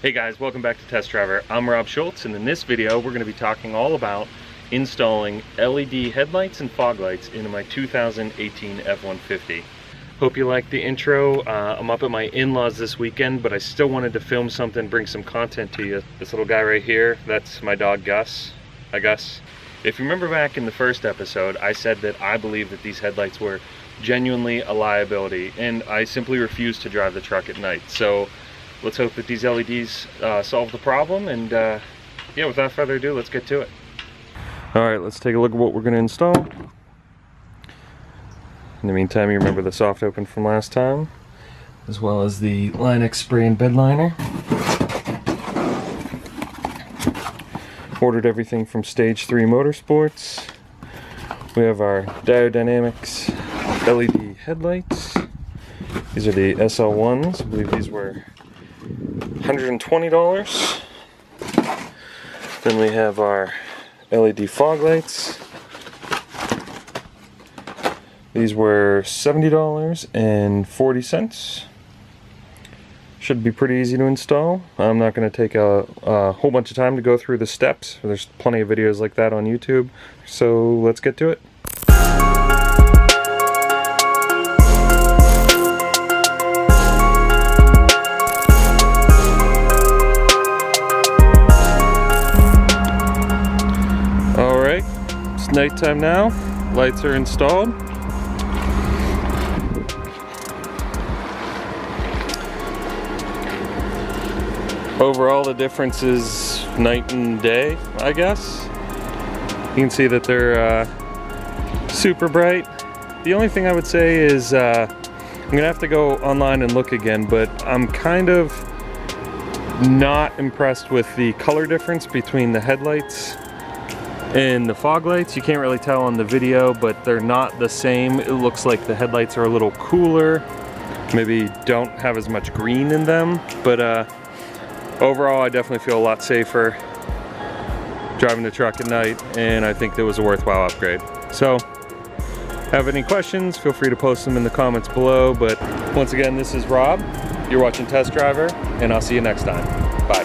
Hey guys, welcome back to Test Driver. I'm Rob Schultz, and in this video we're going to be talking all about installing LED headlights and fog lights into my 2018 F-150. Hope you like the intro. I'm up at my in-laws this weekend, but I still wanted to film something, bring some content to you. This little guy right here, that's my dog Gus, I guess. If you remember back in the first episode, I said that I believe that these headlights were genuinely a liability, and I simply refuse to drive the truck at night. So let's hope that these LEDs solve the problem, and yeah, without further ado, let's get to it. Alright, let's take a look at what we're going to install. In the meantime, you remember the soft open from last time, as well as the Line-X spray and bed liner. Ordered everything from Stage3 Motorsports. We have our Diode Dynamics LED headlights. These are the SL1s. I believe these were $120. Then we have our LED fog lights. These were $70.40. Should be pretty easy to install. I'm not going to take a whole bunch of time to go through the steps. There's plenty of videos like that on YouTube. So let's get to it. Alright, it's nighttime now. Lights are installed. Overall, the difference is night and day, I guess. You can see that they're super bright. The only thing I would say is I'm gonna have to go online and look again, but I'm kind of not impressed with the color difference between the headlights and the fog lights. You can't really tell on the video, but they're not the same. It looks like the headlights are a little cooler, maybe don't have as much green in them, but overall I definitely feel a lot safer driving the truck at night, and I think that was a worthwhile upgrade. So, have any questions, feel free to post them in the comments below, but once again, this is Rob, you're watching Test Driver, and I'll see you next time. Bye.